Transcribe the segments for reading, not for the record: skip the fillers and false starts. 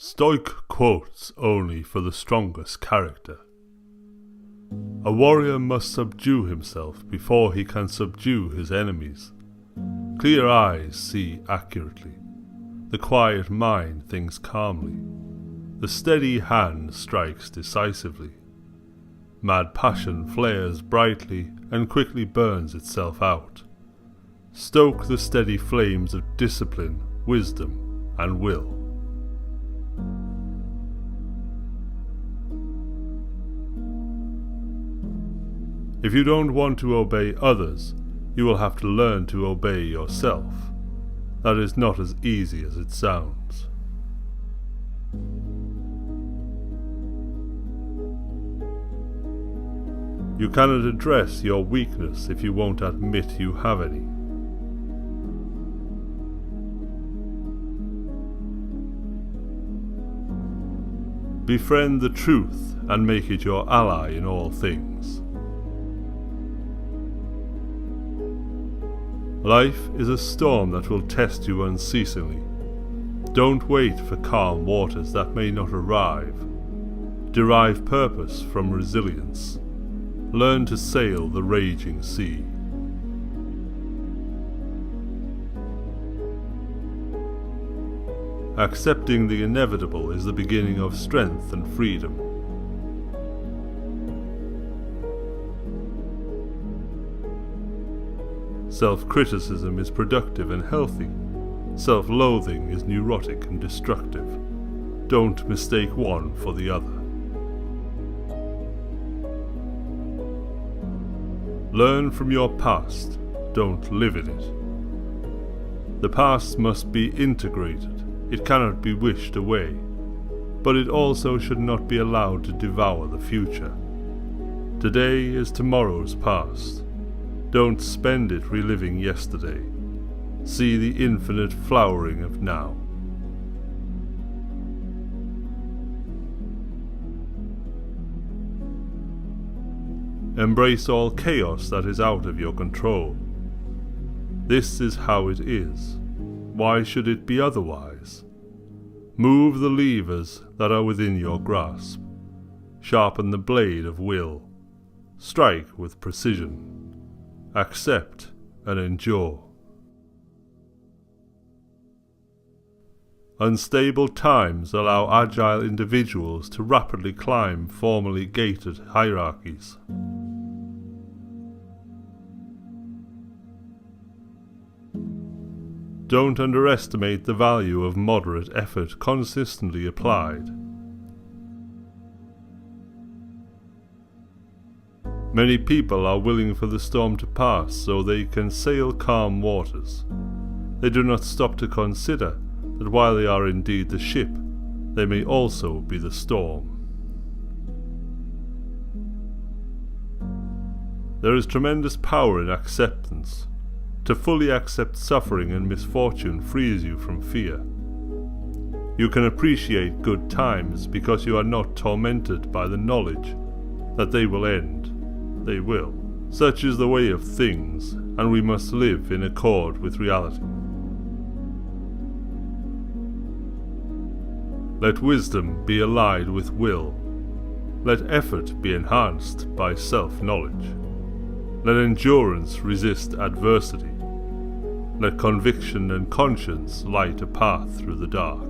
Stoic quotes only for the strongest character. A warrior must subdue himself before he can subdue his enemies. Clear eyes see accurately. The quiet mind thinks calmly. The steady hand strikes decisively. Mad passion flares brightly and quickly burns itself out. Stoke the steady flames of discipline, wisdom, and will. If you don't want to obey others, you will have to learn to obey yourself. That is not as easy as it sounds. You cannot address your weakness if you won't admit you have any. Befriend the truth and make it your ally in all things. Life is a storm that will test you unceasingly. Don't wait for calm waters that may not arrive. Derive purpose from resilience. Learn to sail the raging sea. Accepting the inevitable is the beginning of strength and freedom. Self-criticism is productive and healthy. Self-loathing is neurotic and destructive. Don't mistake one for the other. Learn from your past, don't live in it. The past must be integrated. It cannot be wished away, but it also should not be allowed to devour the future. Today is tomorrow's past. Don't spend it reliving yesterday. See the infinite flowering of now. Embrace all chaos that is out of your control. This is how it is. Why should it be otherwise? Move the levers that are within your grasp. Sharpen the blade of will. Strike with precision. Accept and endure. Unstable times allow agile individuals to rapidly climb formally gated hierarchies. Don't underestimate the value of moderate effort consistently applied. Many people are willing for the storm to pass so they can sail calm waters. They do not stop to consider that while they are indeed the ship, they may also be the storm. There is tremendous power in acceptance. To fully accept suffering and misfortune frees you from fear. You can appreciate good times because you are not tormented by the knowledge that they will end. They will. Such is the way of things, and we must live in accord with reality. Let wisdom be allied with will. Let effort be enhanced by self-knowledge. Let endurance resist adversity. Let conviction and conscience light a path through the dark.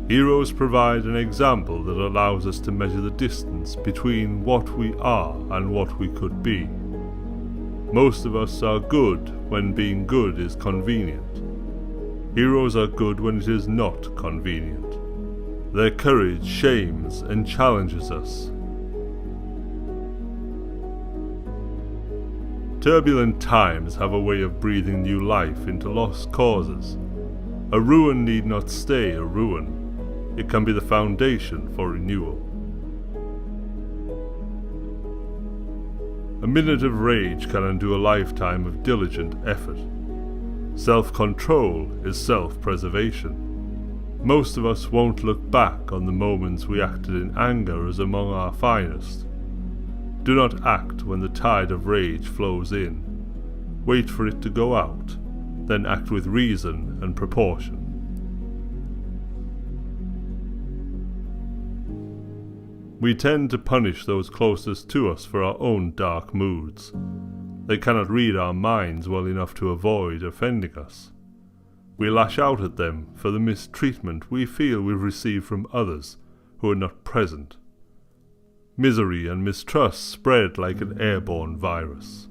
Heroes provide an example that allows us to measure the distance between what we are and what we could be. Most of us are good when being good is convenient. Heroes are good when it is not convenient. Their courage shames and challenges us. Turbulent times have a way of breathing new life into lost causes. A ruin need not stay a ruin. It can be the foundation for renewal. A minute of rage can undo a lifetime of diligent effort. Self-control is self-preservation. Most of us won't look back on the moments we acted in anger as among our finest. Do not act when the tide of rage flows in. Wait for it to go out. then act with reason and proportion. We tend to punish those closest to us for our own dark moods. They cannot read our minds well enough to avoid offending us. We lash out at them for the mistreatment we feel we've received from others who are not present. Misery and mistrust spread like an airborne virus.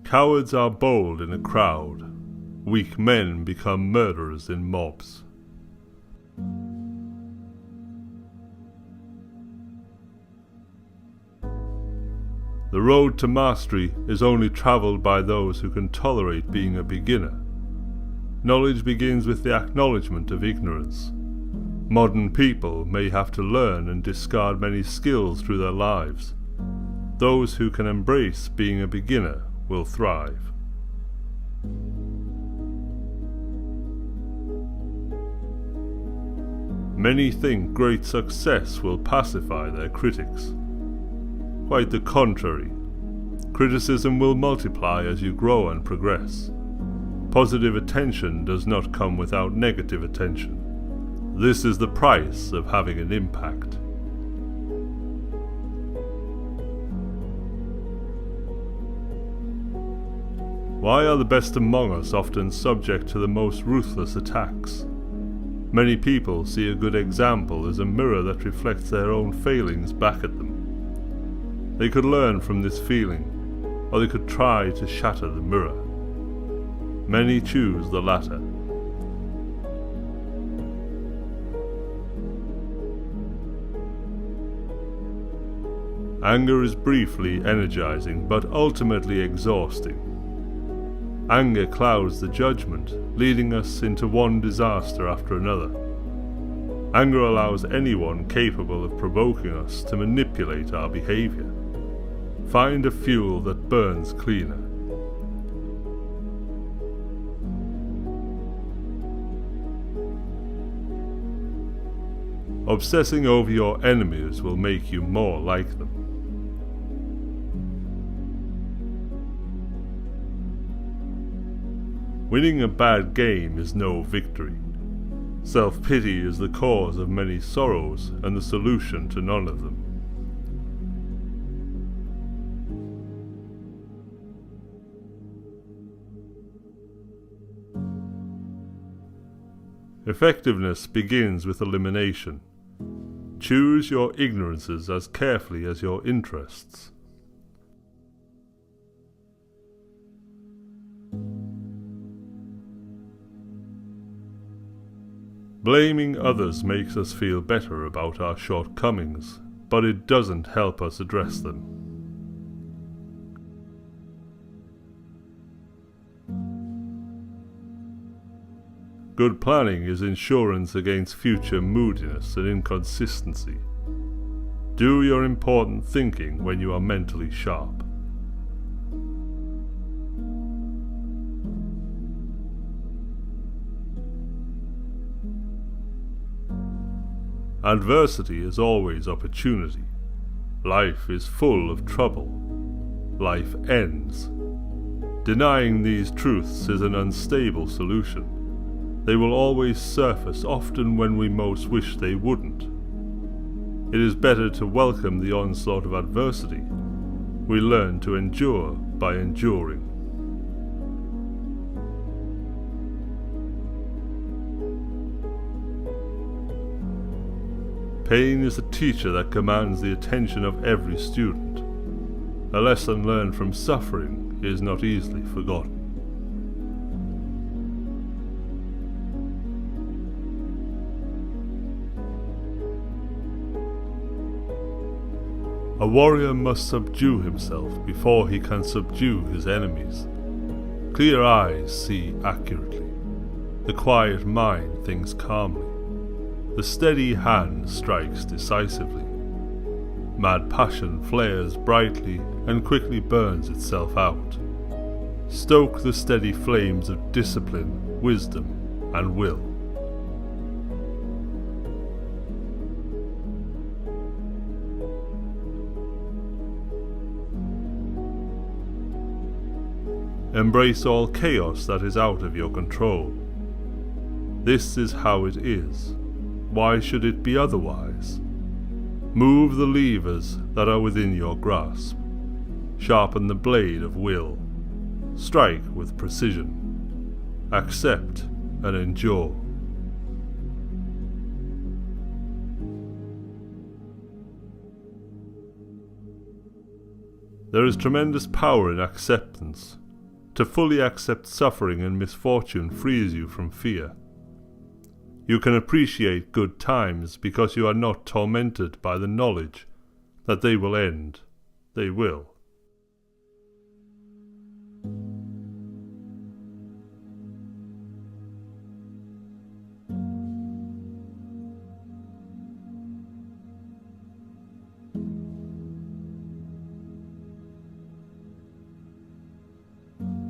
Cowards are bold in a crowd. Weak men become murderers in mobs. The road to mastery is only travelled by those who can tolerate being a beginner. Knowledge begins with the acknowledgement of ignorance. Modern people may have to learn and discard many skills through their lives. Those who can embrace being a beginner will thrive. Many think great success will pacify their critics. Quite the contrary. Criticism will multiply as you grow and progress. Positive attention does not come without negative attention. This is the price of having an impact. Why are the best among us often subject to the most ruthless attacks? Many people see a good example as a mirror that reflects their own failings back at them. They could learn from this feeling, or they could try to shatter the mirror. Many choose the latter. Anger is briefly energizing, but ultimately exhausting. Anger clouds the judgment, leading us into one disaster after another. Anger allows anyone capable of provoking us to manipulate our behavior. Find a fuel that burns cleaner. Obsessing over your enemies will make you more like them. Winning a bad game is no victory. Self-pity is the cause of many sorrows and the solution to none of them. Effectiveness begins with elimination. Choose your ignorances as carefully as your interests. Blaming others makes us feel better about our shortcomings, but it doesn't help us address them. Good planning is insurance against future moodiness and inconsistency. Do your important thinking when you are mentally sharp. Adversity is always opportunity. Life is full of trouble. Life ends. Denying these truths is an unstable solution. They will always surface, often when we most wish they wouldn't. It is better to welcome the onslaught of adversity. We learn to endure by enduring. Pain is a teacher that commands the attention of every student. A lesson learned from suffering is not easily forgotten. A warrior must subdue himself before he can subdue his enemies. Clear eyes see accurately. The quiet mind thinks calmly. The steady hand strikes decisively. Mad passion flares brightly and quickly burns itself out. Stoke the steady flames of discipline, wisdom, and will. Embrace all chaos that is out of your control. This is how it is. Why should it be otherwise? Move the levers that are within your grasp. Sharpen the blade of will. Strike with precision. Accept and endure. There is tremendous power in acceptance. To fully accept suffering and misfortune frees you from fear. You can appreciate good times because you are not tormented by the knowledge that they will end. They will.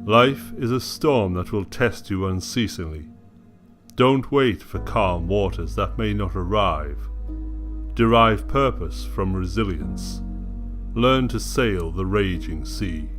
Life is a storm that will test you unceasingly. Don't wait for calm waters that may not arrive. Derive purpose from resilience. Learn to sail the raging sea.